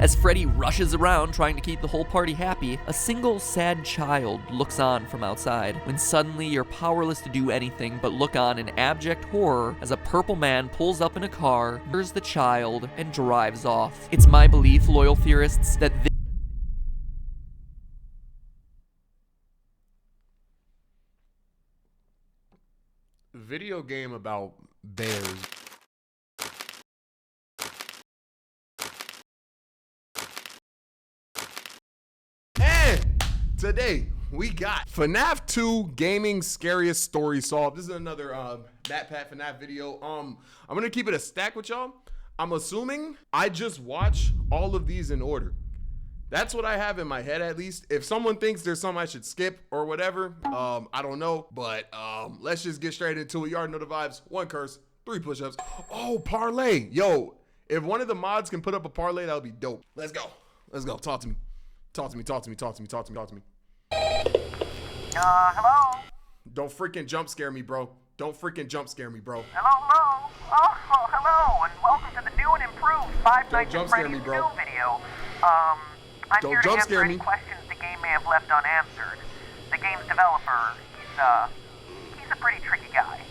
As Freddy rushes around trying to keep the whole party happy, a single sad child looks on from outside, when suddenly you're powerless to do anything but look on in abject horror as a purple man pulls up in a car, murders the child, and drives off. It's my belief, loyal theorists, that video game about bears. And today we got FNAF 2 Gaming Scariest Story Solved. This is another MatPat FNAF video. I'm gonna keep it a stack with y'all. I'm assuming I just watch all of these in order. That's what I have in my head, at least. If someone thinks there's something I should skip or whatever, I don't know. But let's just get straight into it. You already know the vibes. 1 curse, 3 push-ups. Oh, parlay. Yo, if one of the mods can put up a parlay, that would be dope. Let's go. Let's go. Talk to me. Talk to me. Talk to me. Talk to me. Talk to me. Talk to me. Hello? Don't freaking jump scare me, bro. Don't freaking jump scare me, bro. Hello? Oh, hello, and welcome to the new and improved Five Nights at Freddy's 2 video. I'm here to answer any questions the game may have left unanswered. The game's developer, he's a pretty tricky guy.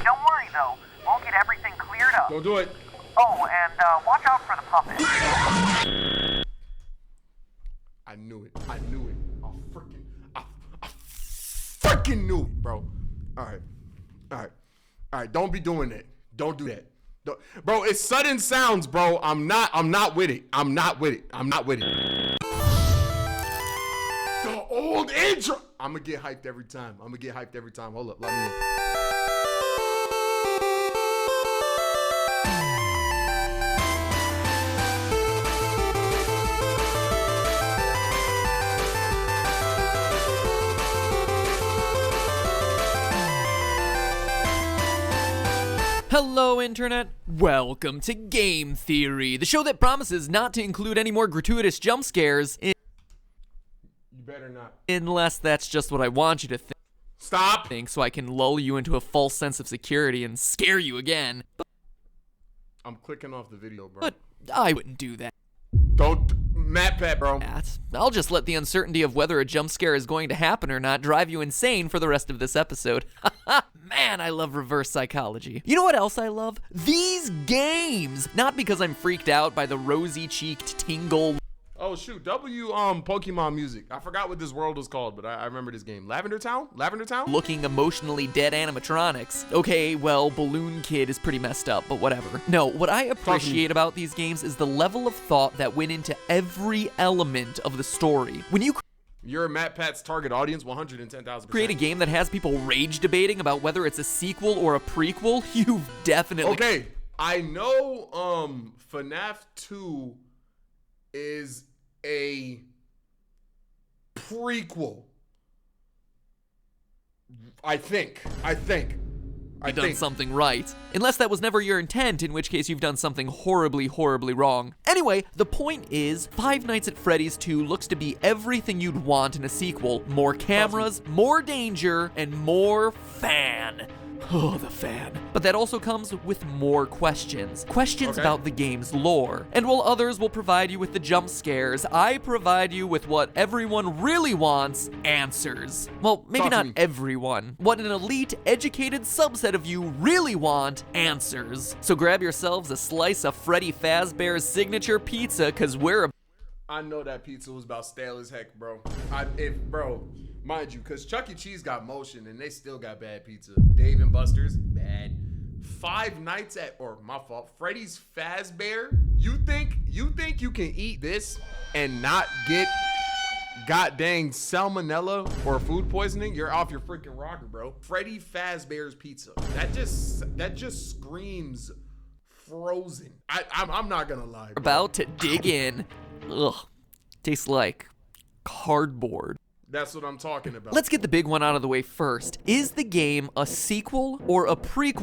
Don't worry, though. We'll get everything cleared up. Don't do it. Oh, and watch out for the puppet. I knew it. I knew it. I freaking knew it, bro. All right. Don't be doing that. Don't do that. Bro, it's sudden sounds, bro. I'm not with it. I'm not with it. The old intro. I'm gonna get hyped every time. Hold up. Let me in. Hello, Internet. Welcome to Game Theory, the show that promises not to include any more gratuitous jump scares. You better not. Unless that's just what I want you to Stop. think, so I can lull you into a false sense of security and scare you again. I'm clicking off the video, bro. But I wouldn't do that. Don't, MatPat, bro. I'll just let the uncertainty of whether a jump scare is going to happen or not drive you insane for the rest of this episode. Man, I love reverse psychology. You know what else I love? These games! Not because I'm freaked out by the rosy-cheeked tingle. Oh shoot, Pokemon music. I forgot what this world was called, but I remember this game. Lavender Town? Looking emotionally dead animatronics. Okay, well, Balloon Kid is pretty messed up, but whatever. No, what I appreciate about these games is the level of thought that went into every element of the story. When you You're MatPat's target audience, 110,000%. create a game that has people rage debating about whether it's a sequel or a prequel, you've definitely... Okay, I know FNAF 2 is a prequel. I think. You've done something right. Unless that was never your intent, in which case you've done something horribly, horribly wrong. Anyway, the point is, Five Nights at Freddy's 2 looks to be everything you'd want in a sequel. More cameras, more danger, and more fan. Oh, the fan. But that also comes with more questions. Questions about the game's lore. And while others will provide you with the jump scares, I provide you with what everyone really wants, answers. Well, maybe not everyone. What an elite, educated subset of you really want, answers. So grab yourselves a slice of Freddy Fazbear's signature pizza, cause I know that pizza was about stale as heck, bro. Mind you, because Chuck E. Cheese got motion and they still got bad pizza. Dave and Buster's, bad. Five Nights at, Freddy's Fazbear? You think you can eat this and not get god dang salmonella or food poisoning? You're off your freaking rocker, bro. Freddy Fazbear's pizza. That just screams frozen. I'm not gonna lie, bro. About to dig in. Ugh. Tastes like cardboard. That's what I'm talking about. Let's get the big one out of the way first. Is the game a sequel or a prequel?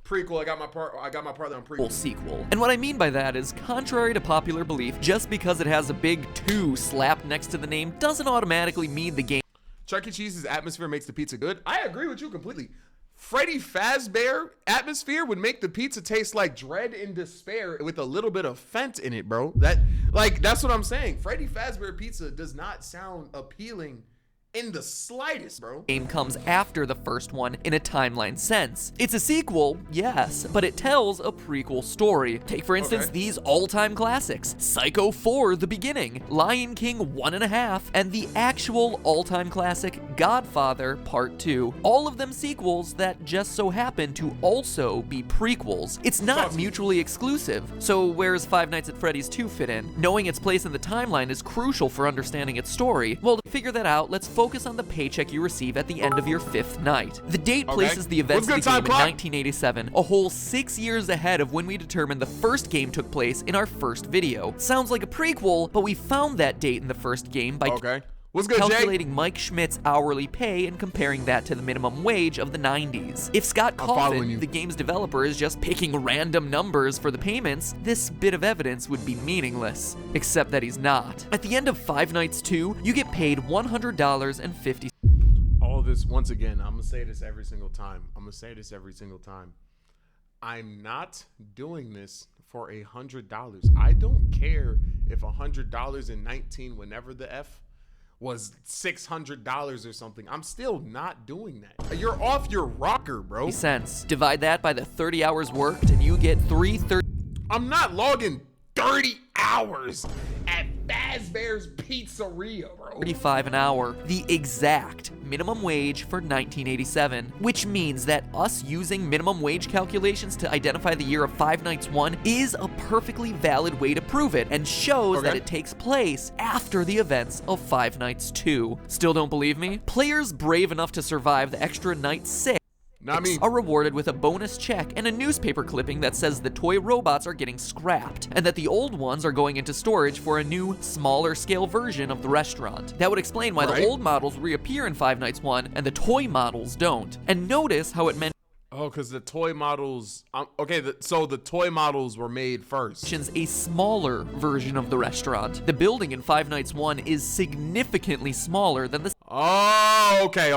Prequel. I got my part on prequel. Sequel. And what I mean by that is, contrary to popular belief, just because it has a big 2 slapped next to the name doesn't automatically mean the game. Chuck E. Cheese's atmosphere makes the pizza good. I agree with you completely. Freddy Fazbear atmosphere would make the pizza taste like dread and despair with a little bit of Fent in it, bro. That's what I'm saying. Freddy Fazbear pizza does not sound appealing in the slightest, bro. Game comes after the first one in a timeline sense. It's a sequel, yes, but it tells a prequel story. Take, for instance, these all-time classics: Psycho 4: The Beginning, Lion King 1.5, and the actual all-time classic Godfather Part 2. All of them sequels that just so happen to also be prequels. It's not mutually exclusive. So where's Five Nights at Freddy's 2 fit in? Knowing its place in the timeline is crucial for understanding its story. Well, to figure that out, let's focus on the paycheck you receive at the end of your 5th night. The date places the events of the game in 1987, a whole 6 years ahead of when we determined the first game took place in our first video. Sounds like a prequel, but we found that date in the first game by What's good, calculating Jay? Mike Schmidt's hourly pay and comparing that to the minimum wage of the 90s. If Scott Coffin, the game's developer, is just picking random numbers for the payments, this bit of evidence would be meaningless. Except that he's not. At the end of Five Nights 2, you get paid $100.50. All this, once again, I'm gonna say this every single time. I'm not doing this for $100. I don't care if $100 in 19, whenever the F was $600 or something. I'm still not doing that. You're off your rocker, bro. Cents. Divide that by the 30 hours worked and you get $3.30. I'm not logging 30 hours at Fazbear's Pizzeria, bro. 35 an hour, the exact minimum wage for 1987, which means that us using minimum wage calculations to identify the year of Five Nights 1 is a perfectly valid way to prove it, and shows that it takes place after the events of Five Nights 2. Still don't believe me? Players brave enough to survive the extra night 6 are rewarded with a bonus check and a newspaper clipping that says the toy robots are getting scrapped, and that the old ones are going into storage for a new, smaller scale version of the restaurant. That would explain why the old models reappear in Five Nights 1 and the toy models don't. And notice how it meant because the toy models, so the toy models were made first. A smaller version of the restaurant. The building in Five Nights 1 is significantly smaller than the okay.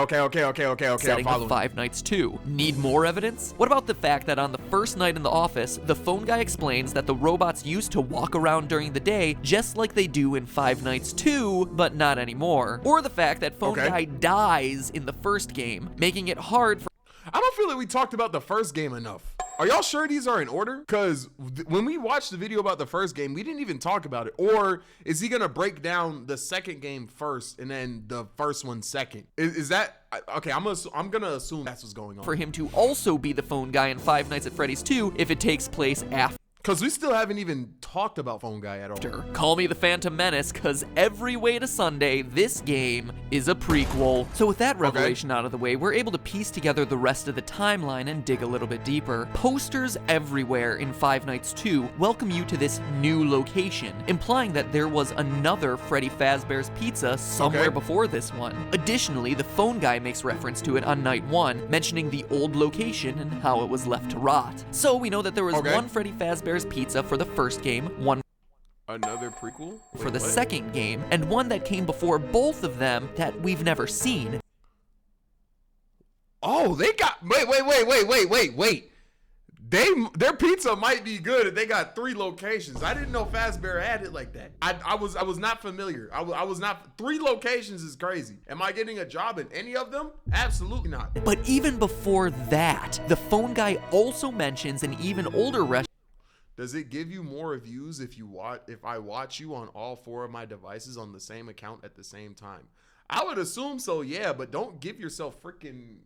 setting of Five Nights 2. Need more evidence? What about the fact that on the first night in the office, the phone guy explains that the robots used to walk around during the day just like they do in Five Nights 2, but not anymore? Or the fact that phone guy dies in the first game, making it hard for I don't feel like we talked about the first game enough. Are y'all sure these are in order? Because when we watched the video about the first game, we didn't even talk about it. Or is he gonna break down the second game first and then the first one second? Is that okay? I'm gonna assume that's what's going on. For him to also be the phone guy in Five Nights at Freddy's 2 if it takes place after. Because we still haven't even talked about Phone Guy at all. Call me the Phantom Menace, because every way to Sunday, this game is a prequel. So with that revelation out of the way, we're able to piece together the rest of the timeline and dig a little bit deeper. Posters everywhere in Five Nights 2 welcome you to this new location, implying that there was another Freddy Fazbear's Pizza somewhere before this one. Additionally, the phone guy makes reference to it on night 1, mentioning the old location and how it was left to rot. So we know that there was one Freddy Fazbear's Pizza for the first game, one another prequel for the second game, and one that came before both of them that we've never seen. Oh, they got wait. Their pizza might be good if they got 3 locations. I didn't know Fazbear had it like that. I was not familiar. I was not. 3 locations is crazy. Am I getting a job in any of them? Absolutely not. But even before that, the phone guy also mentions an even older restaurant. Does it give you more views if I watch you on all 4 of my devices on the same account at the same time? I would assume so, yeah, but don't give yourself freaking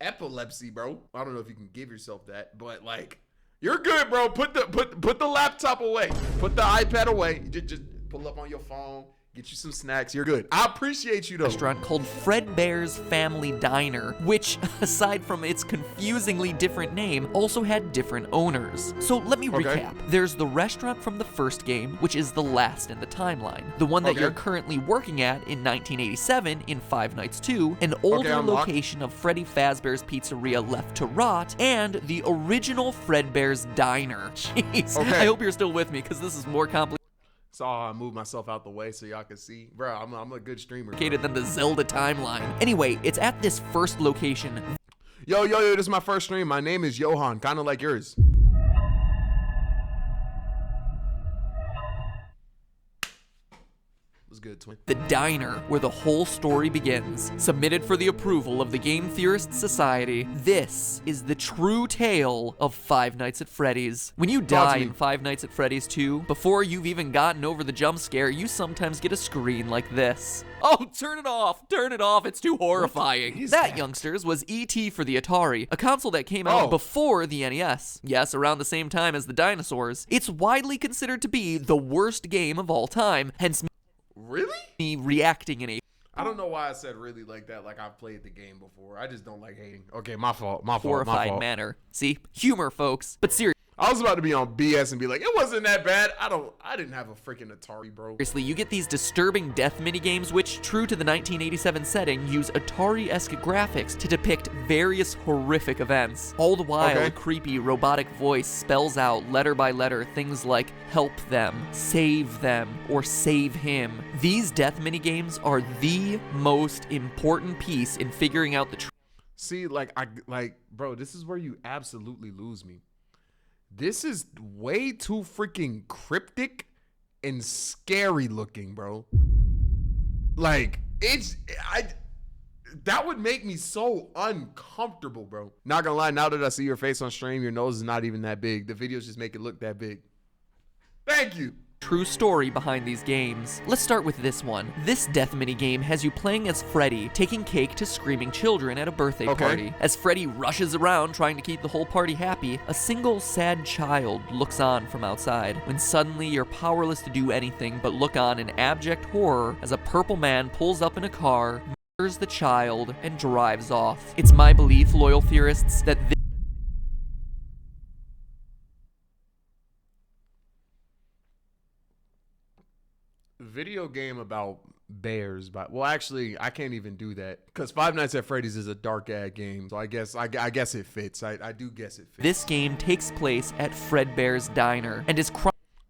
epilepsy, bro. I don't know if you can give yourself that, but like, you're good, bro. Put the laptop away. Put the iPad away. Just pull up on your phone. Get you some snacks. You're good. I appreciate you, though. Restaurant called Fredbear's Family Diner, which, aside from its confusingly different name, also had different owners. So let me recap. There's the restaurant from the first game, which is the last in the timeline. The one that you're currently working at in 1987 in Five Nights 2, an older location of Freddy Fazbear's Pizzeria left to rot, and the original Fredbear's Diner. Jeez. I hope you're still with me, because this is more complicated. Saw I moved myself out the way so y'all can see. Bro, I'm a good streamer. Than the Zelda timeline. Anyway, it's at this first location. Yo, this is my first stream. My name is Johan, kind of like yours. What's good, twin? The diner, where the whole story begins. Submitted for the approval of the Game Theorist Society, this is the true tale of Five Nights at Freddy's. When you die in Five Nights at Freddy's 2, before you've even gotten over the jump scare, you sometimes get a screen like this. Oh, turn it off! Turn it off, it's too horrifying. That, youngsters, was E.T. for the Atari, a console that came out before the NES. Yes, around the same time as the dinosaurs. It's widely considered to be the worst game of all time, hence me reacting in a I don't know why I said really like that, like I've played the game before. I just don't like hating. Okay, my fault. Horrified manner. See? Humor, folks. But seriously, I was about to be on BS and be like, it wasn't that bad. I didn't have a freaking Atari, bro. Seriously, you get these disturbing death minigames which, true to the 1987 setting, use Atari-esque graphics to depict various horrific events. All the while, a creepy robotic voice spells out letter by letter things like help them, or save him. These death minigames are the most important piece in figuring out the truth. See, bro, this is where you absolutely lose me. This is way too freaking cryptic and scary looking, bro. Like, that would make me so uncomfortable, bro. Not gonna lie, now that I see your face on stream, your nose is not even that big. The videos just make it look that big. Thank you. True story behind these games. Let's start with this one. This death minigame has you playing as Freddy, taking cake to screaming children at a birthday party. As Freddy rushes around trying to keep the whole party happy, a single sad child looks on from outside, when suddenly you're powerless to do anything but look on in abject horror as a purple man pulls up in a car, murders the child, and drives off. It's my belief, loyal theorists, that this video game about bears, but well, actually, I can't even do that because Five Nights at Freddy's is a dark ad game, so I guess it fits. I do guess it fits. This game takes place at Fredbear's diner and is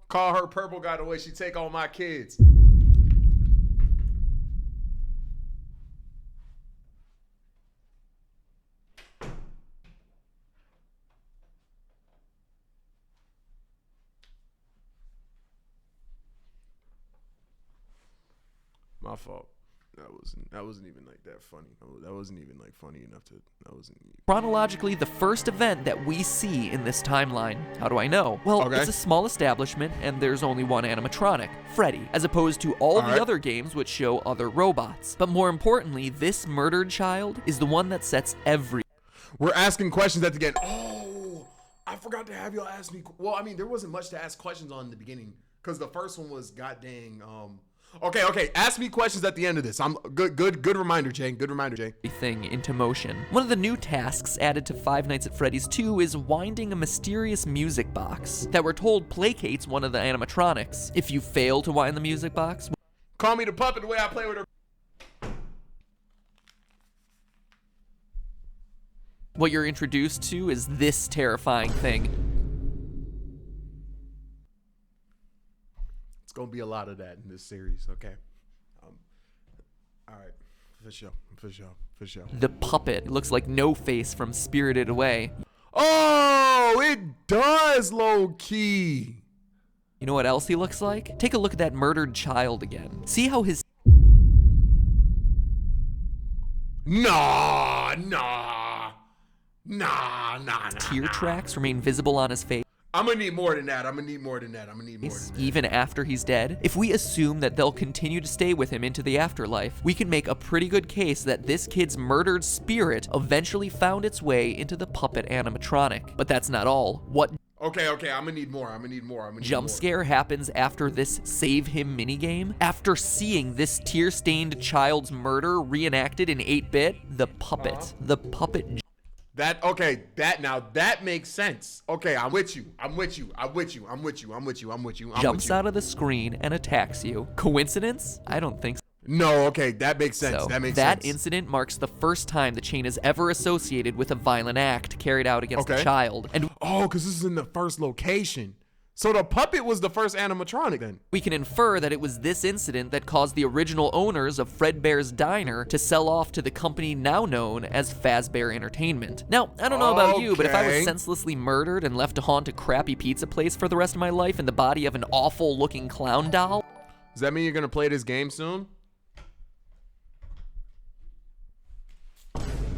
call her purple guy the way she take all my kids. My fault. That wasn't even like that funny. That wasn't even like funny enough to. That wasn't even... Chronologically the first event that we see in this timeline. How do I know? Well, it's a small establishment and there's only one animatronic, Freddy, as opposed to all the other games which show other robots. But more importantly, this murdered child is the one that sets every. We're asking questions at the end. Oh, I forgot to have y'all ask me. Well, I mean, there wasn't much to ask questions on in the beginning because the first one was goddamn. Okay. Ask me questions at the end of this. I'm good reminder, Jay. Good reminder, Jay. Thing into motion. One of the new tasks added to Five Nights at Freddy's 2 is winding a mysterious music box that we're told placates one of the animatronics. If you fail to wind the music box, call me the puppet the way I play with her. What you're introduced to is this terrifying thing. Gonna be a lot of that in this series, okay? All right, for sure. The puppet looks like No Face from Spirited Away. Oh, it does, low key. You know what else he looks like? Take a look at that murdered child again. See how his Nah. tear tracks remain visible on his face. I'm gonna need more than that. Even after he's dead. If we assume that they'll continue to stay with him into the afterlife, we can make a pretty good case that this kid's murdered spirit eventually found its way into the puppet animatronic. But that's not all. What Okay, I'm gonna need more. Jump scare happens after this save him minigame? After seeing this tear-stained child's murder reenacted in 8-bit, the puppet that makes sense. Okay, I'm with you. jumps out of the screen and attacks you. Coincidence? I don't think so. No, okay, that makes sense. So, that makes that sense. incident marks the first time the chain is ever associated with a violent act carried out against a child. And because this is in the first location. So the puppet was the first animatronic then? We can infer that it was this incident that caused the original owners of Fredbear's Diner to sell off to the company now known as Fazbear Entertainment. Now, I don't know about you, but if I was senselessly murdered and left to haunt a crappy pizza place for the rest of my life in the body of an awful-looking clown doll... Does that mean you're gonna play this game soon?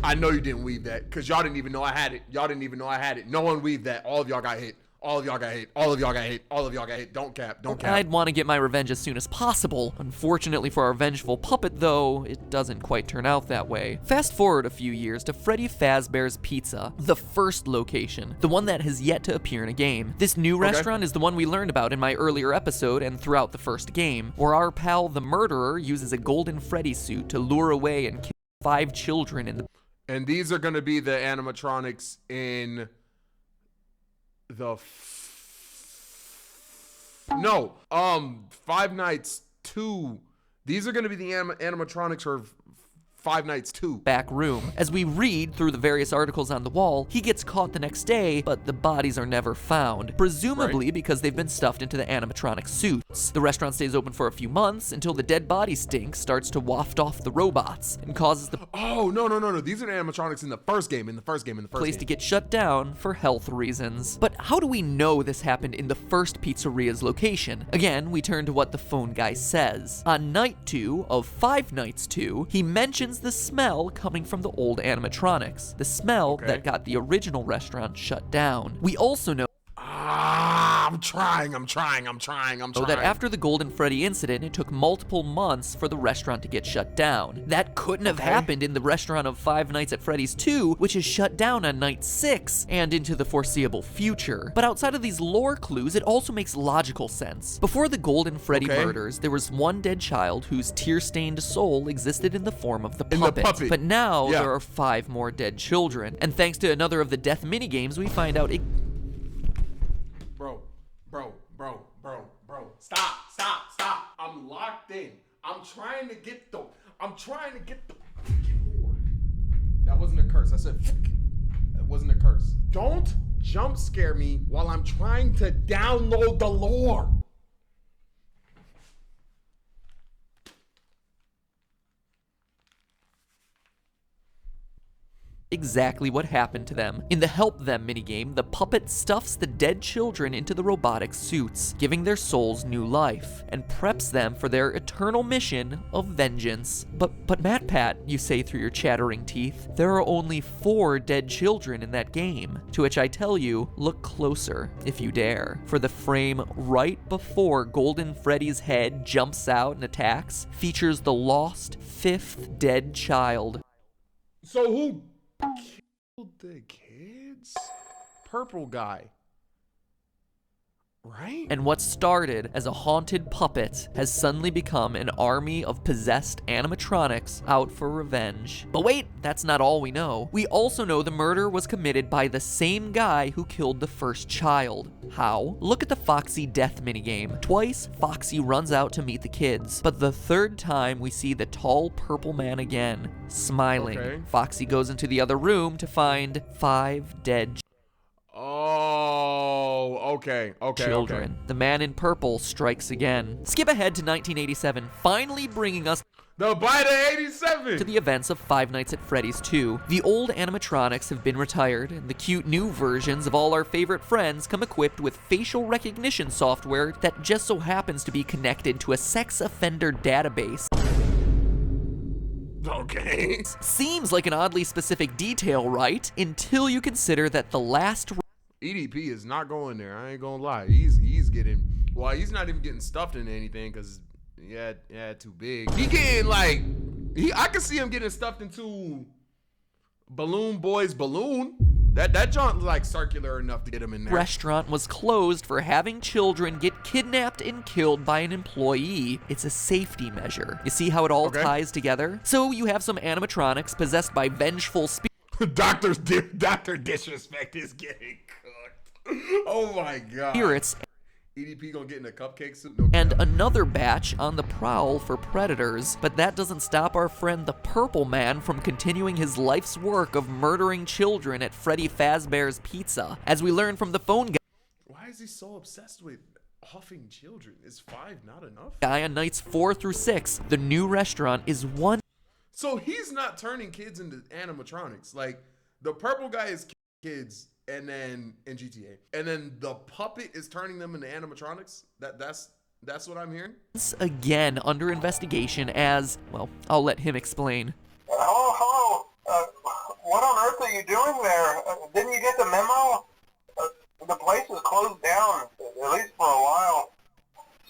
I know you didn't weave that, because y'all didn't even know I had it. Y'all didn't even know I had it. No one weaved that. All of y'all got hit. All of y'all got hit. All of y'all got hit. All of y'all got hit. Don't cap. Don't cap. I'd want to get my revenge as soon as possible. Unfortunately for our vengeful puppet, though, it doesn't quite turn out that way. Fast forward a few years to Freddy Fazbear's Pizza, the first location, the one that has yet to appear in a game. This new restaurant is the one we learned about in my earlier episode and throughout the first game, where our pal the murderer uses a golden Freddy suit to lure away and kill 5 children in the... And these are going to be the animatronics in... the Five Nights 2. These are going to be the animatronics for Five Nights 2. Back room. As we read through the various articles on the wall, he gets caught the next day, but the bodies are never found, presumably because they've been stuffed into the animatronic suits. The restaurant stays open for a few months until the dead body stink starts to waft off the robots and causes the no. These are the animatronics in the first game, place to get shut down for health reasons. But how do we know this happened in the first pizzeria's location? Again, we turn to what the phone guy says. On night 2 of Five Nights 2, he mentions the smell coming from the old animatronics, the smell that got the original restaurant shut down. We also know I'm trying. So that after the Golden Freddy incident, it took multiple months for the restaurant to get shut down. That couldn't have happened in the restaurant of Five Nights at Freddy's 2, which is shut down on night 6 and into the foreseeable future. But outside of these lore clues, it also makes logical sense. Before the Golden Freddy murders, there was one dead child whose tear-stained soul existed in the form of the puppet. But now there are 5 more dead children. And thanks to another of the death minigames, we find out it... Bro. Stop. I'm locked in. I'm trying to get the freaking lore. That wasn't a curse. I said that wasn't a curse. Don't jump scare me while I'm trying to download the lore. Exactly what happened to them. In the Help Them minigame, the puppet stuffs the dead children into the robotic suits, giving their souls new life, and preps them for their eternal mission of vengeance. But MatPat, you say through your chattering teeth, there are only 4 dead children in that game. To which I tell you, look closer, if you dare. For the frame right before Golden Freddy's head jumps out and attacks features the lost 5th dead child. So who killed the kids? Purple guy. Right? And what started as a haunted puppet has suddenly become an army of possessed animatronics out for revenge. But wait, that's not all we know. We also know the murder was committed by the same guy who killed the first child. How? Look at the Foxy death minigame. Twice, Foxy runs out to meet the kids, but the 3rd time we see the tall purple man again, smiling. Foxy goes into the other room to find 5 dead children. The man in purple strikes again. Skip ahead to 1987, finally bringing us the bite of 87 to the events of Five Nights at Freddy's 2. The old animatronics have been retired, and the cute new versions of all our favorite friends come equipped with facial recognition software that just so happens to be connected to a sex offender database. Okay. Seems like an oddly specific detail, right? Until you consider that the last EDP is not going there. I ain't gonna lie. He's getting, well, he's not even getting stuffed into anything because too big. He getting like, I can see him getting stuffed into Balloon Boy's balloon. That joint like circular enough to get him in there. Restaurant was closed for having children get kidnapped and killed by an employee. It's a safety measure. You see how it all ties together? So you have some animatronics possessed by vengeful Dr. Disrespect is getting cooked. Oh my god. Spirits. EDP gonna get in a cupcake suit? And another batch on the prowl for predators. But that doesn't stop our friend the Purple Man from continuing his life's work of murdering children at Freddy Fazbear's Pizza. As we learn from the phone guy. Why is he so obsessed with huffing children? Is 5 not enough? Guy on nights 4 through 6. The new restaurant is one. So he's not turning kids into animatronics. Like, the purple guy is kids, and then in GTA, and then the puppet is turning them into animatronics. That's what I'm hearing. Again under investigation as, well, I'll let him explain. Hello. What on earth are you doing there? Didn't you get the memo? The place is closed down, at least for a while.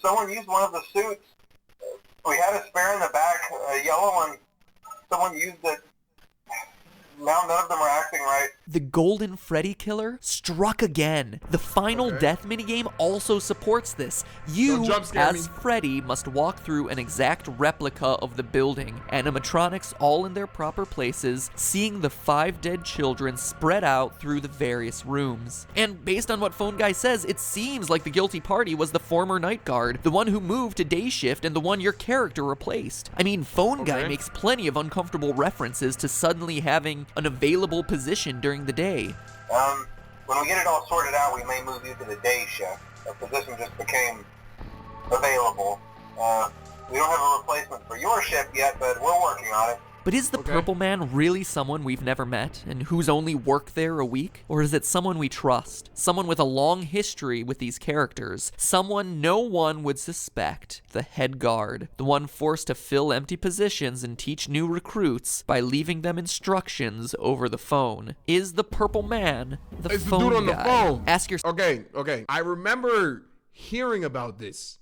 Someone used one of the suits. We had a spare in the back, a yellow one. Someone used it. Now none of them are acting right. The Golden Freddy killer struck again. The final death minigame also supports this. You, as Freddy, must walk through an exact replica of the building. Animatronics all in their proper places, seeing the 5 dead children spread out through the various rooms. And based on what Phone Guy says, it seems like the guilty party was the former night guard, the one who moved to day shift and the one your character replaced. I mean, Phone Guy makes plenty of uncomfortable references to suddenly having an available position during the day. When we get it all sorted out, we may move you to the day shift. A position just became available. We don't have a replacement for your shift yet, but we're working on it. But is the Purple Man really someone we've never met and who's only worked there a week? Or is it someone we trust? Someone with a long history with these characters? Someone no one would suspect? The head guard. The one forced to fill empty positions and teach new recruits by leaving them instructions over the phone. Is the Purple Man the it's phone the dude on guy? the phone. Ask yourself. Okay. I remember hearing about this,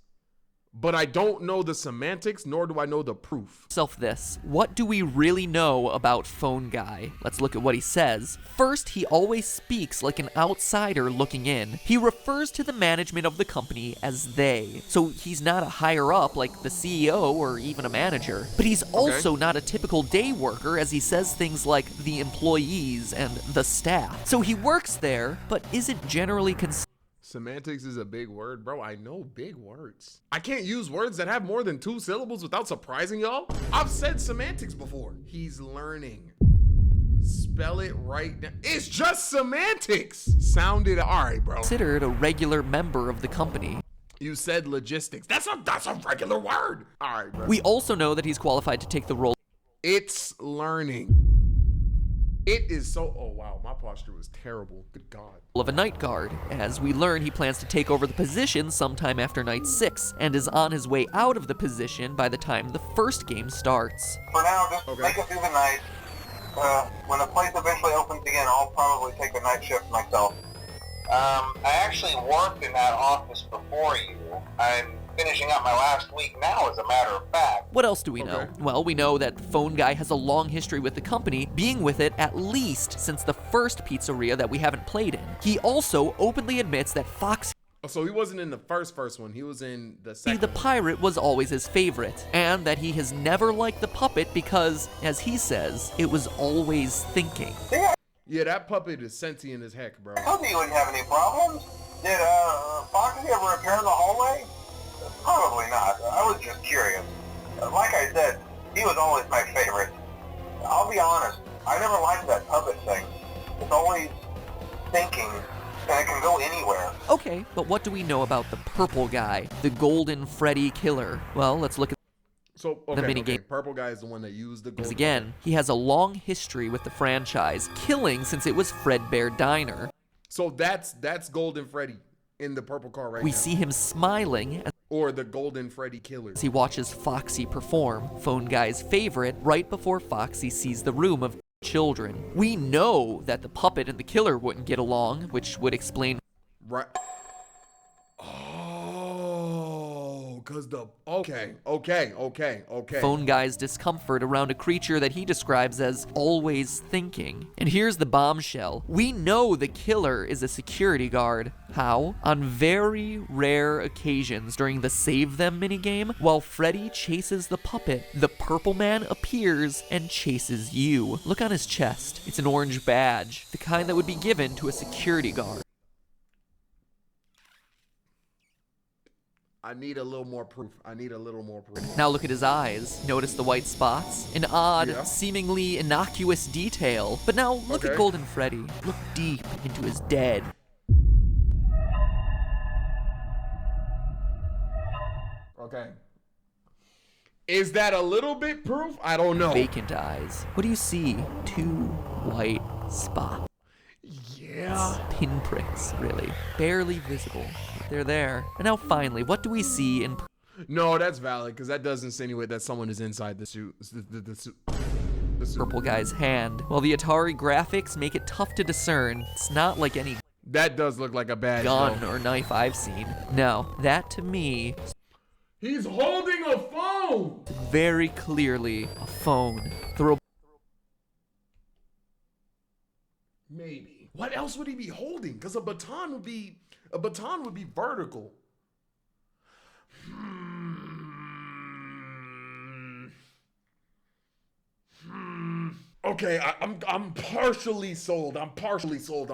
but I don't know the semantics, nor do I know the proof. This. What do we really know about Phone Guy? Let's look at what he says. First, he always speaks like an outsider looking in. He refers to the management of the company as they. So he's not a higher up like the CEO or even a manager. But he's also not a typical day worker, as he says things like the employees and the staff. So he works there, but isn't generally considered. Semantics is a big word, bro. I know big words. I can't use words that have more than 2 syllables without surprising y'all. I've said semantics before. He's learning. Spell it right now. It's just semantics. Sounded all right, bro. Considered a regular member of the company. You said logistics. That's a regular word. All right, bro. We also know that he's qualified to take the role. It's learning. It is so, oh wow, my posture was terrible. Good God. Of a night guard. As we learn, he plans to take over the position sometime after night 6 and is on his way out of the position by the time the first game starts. For now, just make it through the night. When the place eventually opens again, I'll probably take a night shift myself. I actually worked in that office before you. I'm finishing up my last week now, as a matter of fact. What else do we know? Well, we know that Phone Guy has a long history with the company, being with it at least since the first pizzeria that we haven't played in. He also openly admits that Foxy, so he wasn't in the first one, he was in the second. The pirate was always his favorite, and that he has never liked the puppet because, as he says, it was always thinking. Yeah, that puppet is sentient as heck, bro. I told you wouldn't have any problems. Did Foxy ever appear in the hallway? Probably not. I was just curious. Like I said, he was always my favorite. I'll be honest, I never liked that puppet thing. It's always thinking, and it can go anywhere. Okay, but what do we know about the Purple Guy, the Golden Freddy killer? Well, let's look at the minigame. Purple Guy is the one that used the golden. Again, he has a long history with the franchise, killing since it was Fredbear Diner. So that's Golden Freddy in the purple car right now. We see him smiling or the Golden Freddy killer as he watches Foxy perform, Phone Guy's favorite, right before Foxy sees the room of children. We know that the puppet and the killer wouldn't get along, which would explain. Right. Oh, because the okay. Phone Guy's discomfort around a creature that he describes as always thinking. And here's the bombshell. We know the killer is a security guard. How? On very rare occasions during the Save Them minigame, while Freddy chases the puppet, the Purple Man appears and chases you. Look on his chest. It's an orange badge, the kind that would be given to a security guard. I need a little more proof. Now look at his eyes. Notice the white spots? An odd, seemingly innocuous detail. But now look at Golden Freddy. Look deep into his dead. Okay. Is that a little bit proof? I don't know. Vacant eyes. What do you see? 2 white spots. Yeah. Pinpricks, really. Barely visible. But they're there. And now finally, what do we see in No, that's valid, because that does insinuate that someone is inside the suit. The suit. Purple guy's hand? Well, the Atari graphics make it tough to discern. It's not like any That does look like a bad gun or knife I've seen. No, that to me He's holding a phone! very clearly a phone. Maybe. What else would he be holding? Because a baton would be vertical. Okay, I'm partially sold. I'm partially sold.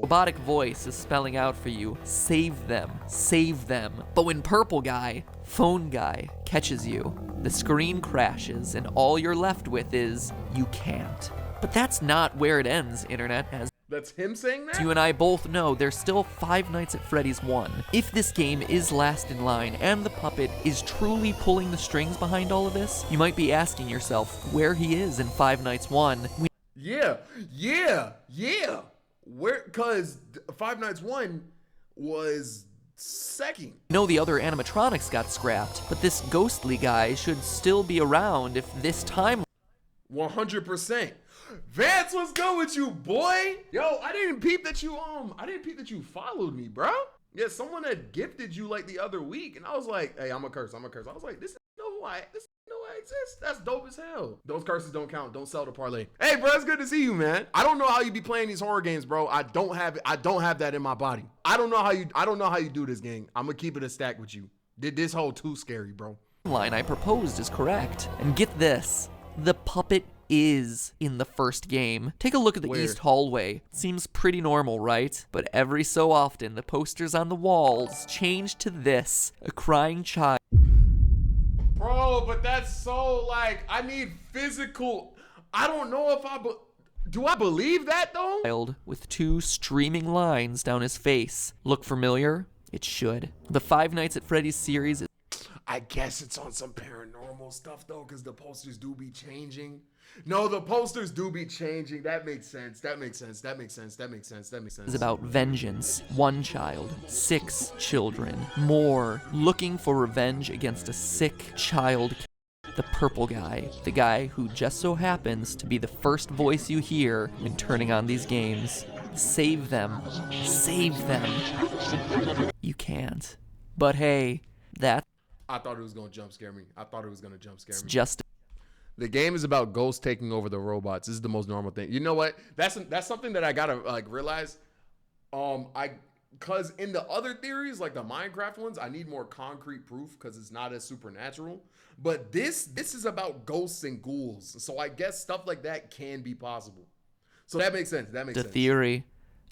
Robotic voice is spelling out for you, save them, save them. But when Purple Guy, Phone Guy, catches you, the screen crashes and all you're left with is, you can't. But that's not where it ends, Internet, as That's him saying that? you and I both know there's still Five Nights at Freddy's 1. If this game is last in line and the puppet is truly pulling the strings behind all of this, you might be asking yourself where he is in Five Nights 1. Yeah. Cause Five Nights 1 was second. No, the other animatronics got scrapped, but this ghostly guy should still be around if this time 100%. Vance, what's good with you, boy? Yo, I didn't peep that you followed me, bro. Yeah, someone had gifted you like the other week, and I was like, hey, I'm a curse. I was like, this is no I exist. That's dope as hell. Those curses don't count. Don't sell the parlay. Hey, bro, it's good to see you, man. I don't know how you be playing these horror games, bro. I don't have that in my body. I don't know how you do this game. I'm gonna keep it a stack with you. This whole too scary, bro. line I proposed is correct. And get this, the puppet is in the first game. Take a look at the Where? east hallway. Seems pretty normal, right? But every so often, the posters on the walls change to this, a crying child. Bro, but that's so, like, I need physical. I don't know if do I believe that, though? With two streaming lines down his face. Look familiar? It should. The Five Nights at Freddy's series is I guess it's on some paranormal stuff, though, because the posters do be changing. No, the posters do be changing. That makes sense. That makes sense. about vengeance. One child, 6 children, more, looking for revenge against a sick child. The purple guy, the guy who just so happens to be the first voice you hear when turning on these games. Save them. Save them. You can't. But hey, that's I thought it was going to jump scare me. just The game is about ghosts taking over the robots. This is the most normal thing. You know what? That's something that I gotta like realize. Cause in the other theories, like the Minecraft ones, I need more concrete proof because it's not as supernatural. But this is about ghosts and ghouls. So I guess stuff like that can be possible. So that makes sense. a theory.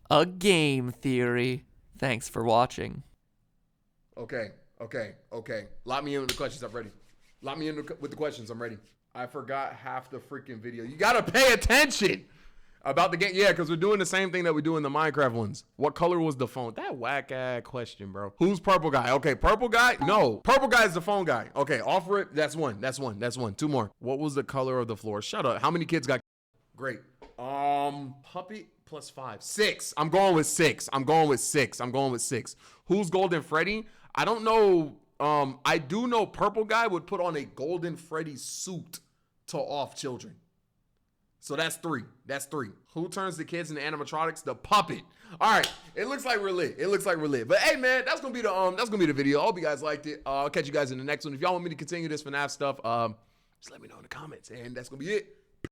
A game theory. Thanks for watching. Okay. Lock me in with the questions. I'm ready. Lock me in with the questions. I'm ready. I forgot half the freaking video. You gotta pay attention about the game. Yeah, because we're doing the same thing that we do in the Minecraft ones. What color was the phone? That whack ass question, bro. Who's purple guy? Okay, purple guy. No, purple guy is the phone guy. Okay, offer it. That's one. 2 more. What was the color of the floor? Shut up. How many kids got? Great. Puppy plus 5. 6. I'm going with 6. Who's Golden Freddy? I don't know. I do know purple guy would put on a Golden Freddy suit to off children. So that's 3. Who turns the kids into animatronics? The puppet. All right. It looks like we're lit. But hey, man, that's gonna be the video. I hope you guys liked it. I'll catch you guys in the next one. If y'all want me to continue this FNAF stuff, just let me know in the comments. And that's gonna be it.